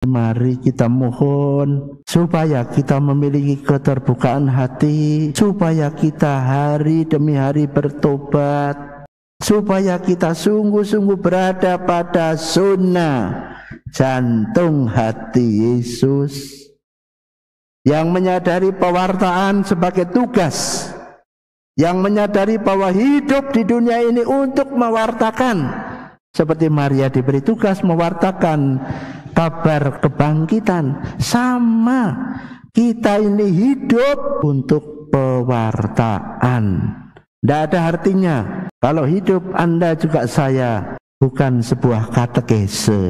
Mari kita mohon supaya kita memiliki keterbukaan hati, supaya kita hari demi hari bertobat, supaya kita sungguh-sungguh berada pada sunnah jantung hati Yesus, yang menyadari pewartaan sebagai tugas, yang menyadari bahwa hidup di dunia ini untuk mewartakan. Seperti Maria diberi tugas mewartakan kabar kebangkitan, sama kita ini hidup untuk pewartaan. Tidak ada artinya kalau hidup Anda juga saya bukan sebuah katekese,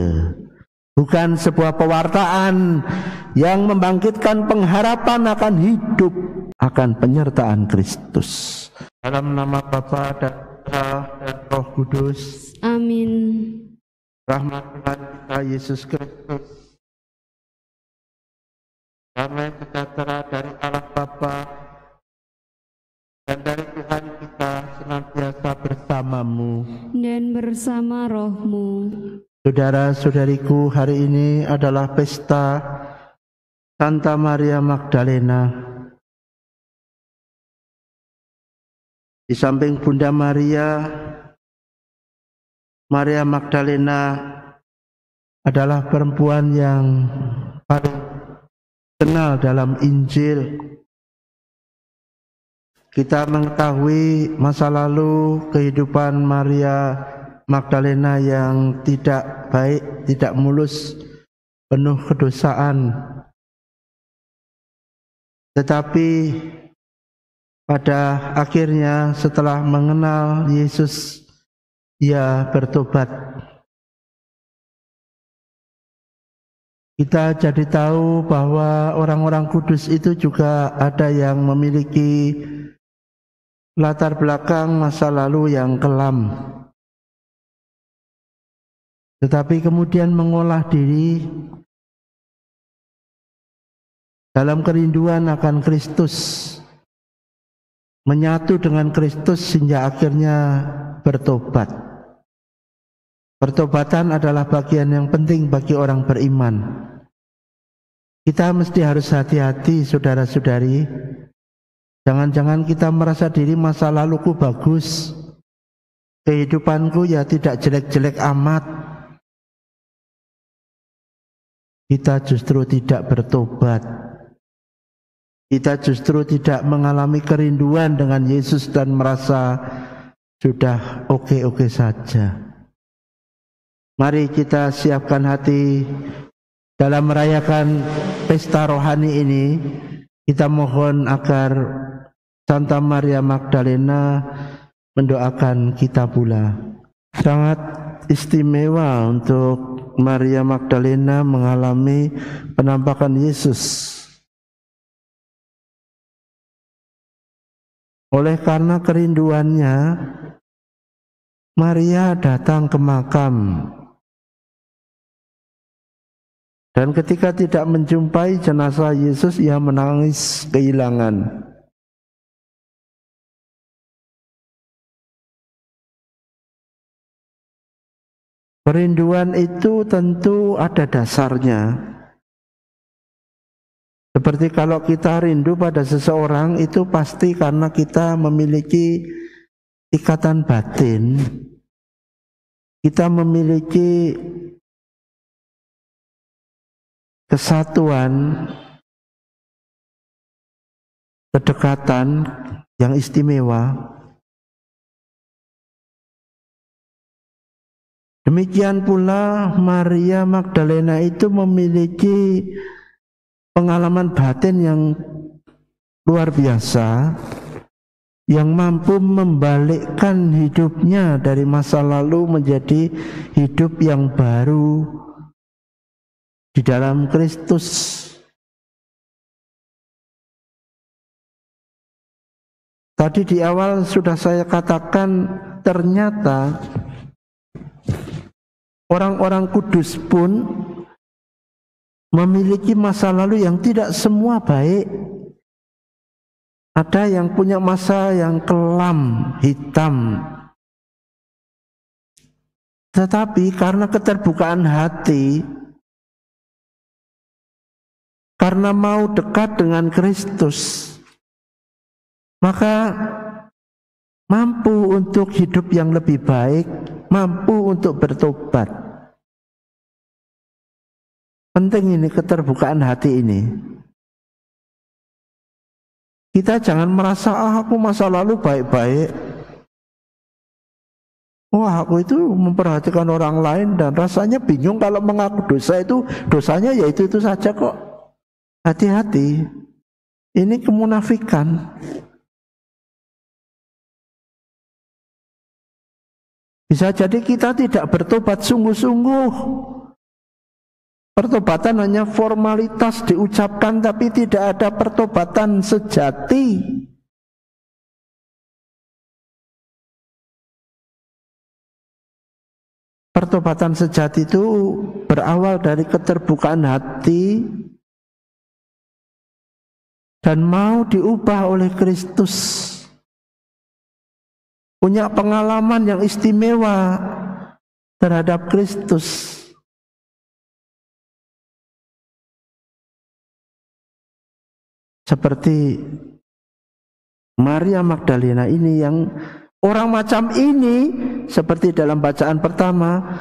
bukan sebuah pewartaan yang membangkitkan pengharapan akan hidup, akan penyertaan Kristus. Dalam nama Bapa dan Putra dan Roh Kudus. Amin. Rahmat Tuhan kita Yesus Kristus, damai sejahtera dari Allah Bapa dan dari Tuhan kita senantiasa bersamamu dan bersama rohmu. Saudara-saudariku, hari ini adalah pesta Santa Maria Magdalena. Di samping Bunda Maria, Maria Magdalena adalah perempuan yang paling kenal dalam Injil. Kita mengetahui masa lalu kehidupan Maria Magdalena yang tidak baik, tidak mulus, penuh kedosaan. Tetapi pada akhirnya setelah mengenal Yesus, ia bertobat. Kita jadi tahu bahwa orang-orang kudus itu juga ada yang memiliki latar belakang masa lalu yang kelam, tetapi kemudian mengolah diri dalam kerinduan akan Kristus, menyatu dengan Kristus hingga akhirnya bertobat. Pertobatan adalah bagian yang penting bagi orang beriman. Kita mesti harus hati-hati, saudara-saudari. Jangan-jangan kita merasa diri masa laluku bagus, kehidupanku ya tidak jelek-jelek amat. Kita justru tidak bertobat. Kita justru tidak mengalami kerinduan dengan Yesus dan merasa sudah oke-oke saja. Mari kita siapkan hati dalam merayakan pesta rohani ini. Kita mohon agar Santa Maria Magdalena mendoakan kita pula. Sangat istimewa untuk Maria Magdalena mengalami penampakan Yesus. Oleh karena kerinduannya, Maria datang ke makam. Dan ketika tidak menjumpai jenazah Yesus, ia menangis kehilangan. Kerinduan itu tentu ada dasarnya. Seperti kalau kita rindu pada seseorang, itu pasti karena kita memiliki ikatan batin. Kita memiliki kesatuan, kedekatan yang istimewa. Demikian pula Maria Magdalena itu memiliki pengalaman batin yang luar biasa, yang mampu membalikkan hidupnya dari masa lalu menjadi hidup yang baru di dalam Kristus. Tadi di awal sudah saya katakan, ternyata orang-orang kudus pun memiliki masa lalu yang tidak semua baik. Ada yang punya masa yang kelam, hitam. Tetapi karena keterbukaan hati, karena mau dekat dengan Kristus, maka mampu untuk hidup yang lebih baik, mampu untuk bertobat. Penting ini keterbukaan hati ini. Kita jangan merasa aku masa lalu baik-baik. Wah, aku itu memperhatikan orang lain dan rasanya bingung kalau mengaku dosa itu, dosanya ya itu saja kok. Hati-hati, ini kemunafikan. Bisa jadi kita tidak bertobat sungguh-sungguh. Pertobatan hanya formalitas diucapkan tapi tidak ada pertobatan sejati. Pertobatan sejati itu berawal dari keterbukaan hati dan mau diubah oleh Kristus. Punya pengalaman yang istimewa terhadap Kristus. Seperti Maria Magdalena ini yang orang macam ini, seperti dalam bacaan pertama,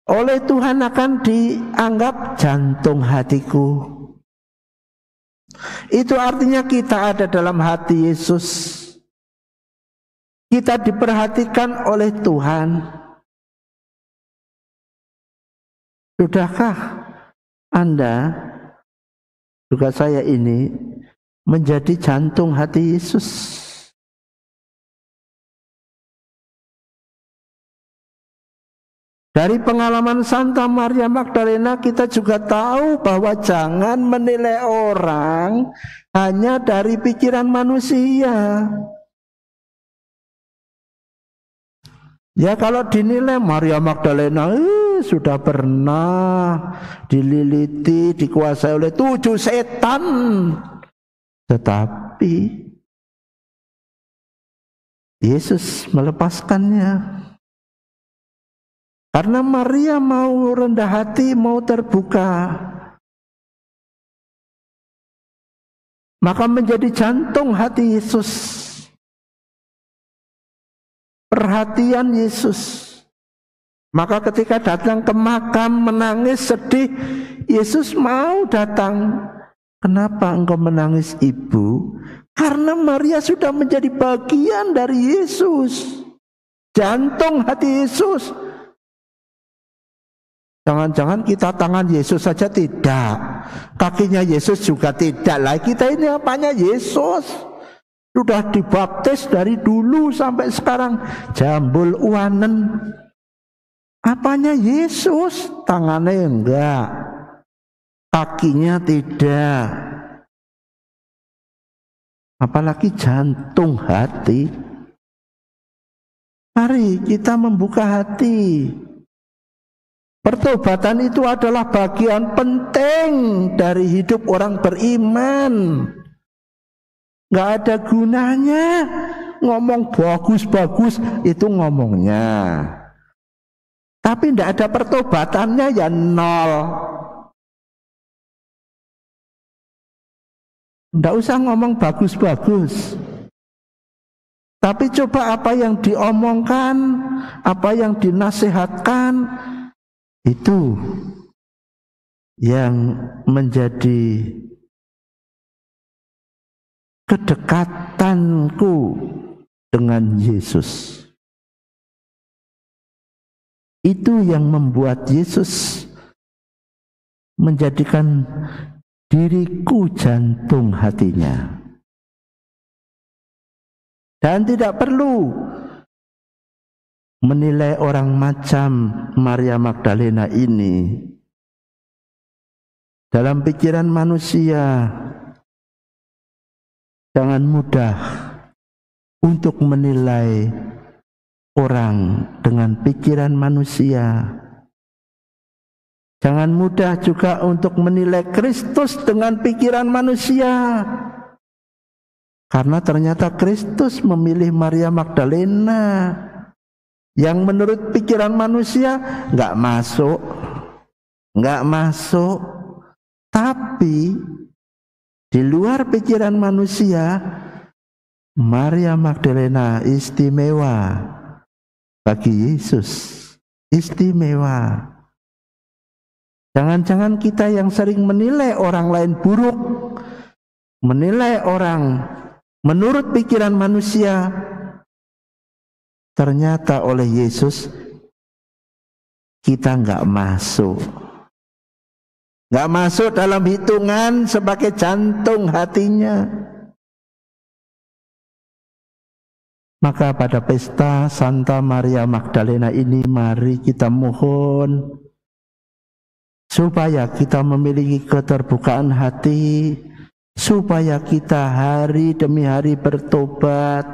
oleh Tuhan akan dianggap jantung hatiku. Itu artinya kita ada dalam hati Yesus. Kita diperhatikan oleh Tuhan. Sudahkah Anda, juga saya ini, menjadi jantung hati Yesus? Dari pengalaman Santa Maria Magdalena kita juga tahu bahwa jangan menilai orang hanya dari pikiran manusia. Ya kalau dinilai Maria Magdalena sudah pernah dililiti, dikuasai oleh 7 setan. Tetapi Yesus melepaskannya. Karena Maria mau rendah hati, mau terbuka, maka menjadi jantung hati Yesus. Perhatian Yesus. Maka ketika datang ke makam menangis sedih, Yesus mau datang. Kenapa engkau menangis, ibu? Karena Maria sudah menjadi bagian dari Yesus, jantung hati Yesus. Jangan-jangan kita tangan Yesus saja tidak, kakinya Yesus juga tidak. Lah kita ini apanya Yesus? Sudah dibaptis dari dulu sampai sekarang jambul uanen. Apanya Yesus? Tangannya enggak, kakinya tidak, apalagi jantung hati. Mari kita membuka hati. Pertobatan itu adalah bagian penting dari hidup orang beriman. Gak ada gunanya ngomong bagus-bagus, itu ngomongnya, tapi tidak ada pertobatannya ya nol. Tidak usah ngomong bagus-bagus, tapi coba apa yang diomongkan, apa yang dinasihatkan, itu yang menjadi kedekatanku dengan Yesus. Itu yang membuat Yesus menjadikan diriku jantung hatinya. Dan tidak perlu menilai orang macam Maria Magdalena ini. Dalam pikiran manusia, jangan mudah untuk menilai orang dengan pikiran manusia. Jangan mudah juga untuk menilai Kristus dengan pikiran manusia. Karena ternyata Kristus memilih Maria Magdalena yang menurut pikiran manusia nggak masuk. Tapi Di luar pikiran manusia, Maria Magdalena istimewa bagi Yesus. Istimewa. Jangan-jangan kita yang sering menilai orang lain buruk, menilai orang menurut pikiran manusia, ternyata oleh Yesus kita nggak masuk dalam hitungan sebagai jantung hatinya. Maka pada pesta Santa Maria Magdalena ini mari kita mohon supaya kita memiliki keterbukaan hati, supaya kita hari demi hari bertobat,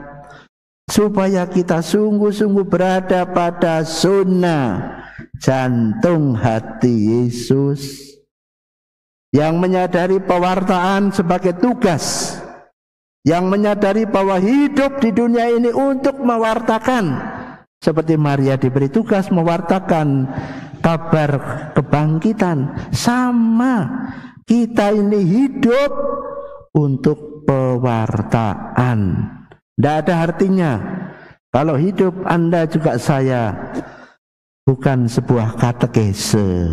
supaya kita sungguh-sungguh berada pada sunnah jantung hati Yesus, yang menyadari pewartaan sebagai tugas, yang menyadari bahwa hidup di dunia ini untuk mewartakan, seperti Maria diberi tugas mewartakan kabar kebangkitan. Sama, kita ini hidup untuk pewartaan. Tidak ada artinya kalau hidup Anda juga saya bukan sebuah katekese,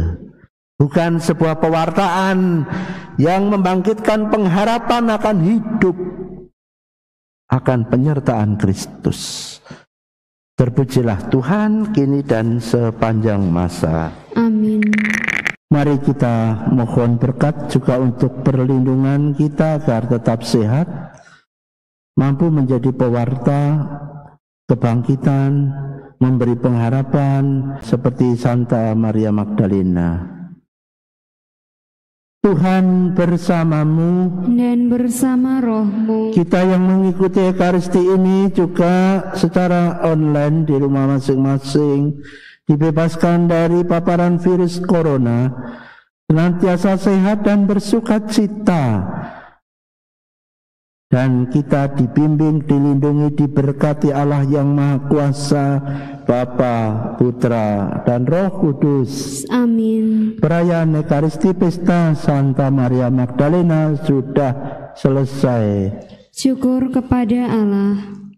bukan sebuah pewartaan yang membangkitkan pengharapan akan hidup, akan penyertaan Kristus. Terpujilah Tuhan kini dan sepanjang masa. Amin. Mari kita mohon berkat juga untuk perlindungan kita agar tetap sehat, mampu menjadi pewarta kebangkitan, memberi pengharapan seperti Santa Maria Magdalena. Tuhan bersamamu dan bersama rohmu. Kita yang mengikuti Ekaristi ini juga secara online di rumah masing-masing dibebaskan dari paparan virus corona, senantiasa sehat dan bersukacita, dan kita dibimbing, dilindungi, diberkati Allah yang Maha Kuasa, Bapa, Putra, dan Roh Kudus. Amin. Perayaan Ekaristi Pesta Santa Maria Magdalena sudah selesai. Syukur kepada Allah.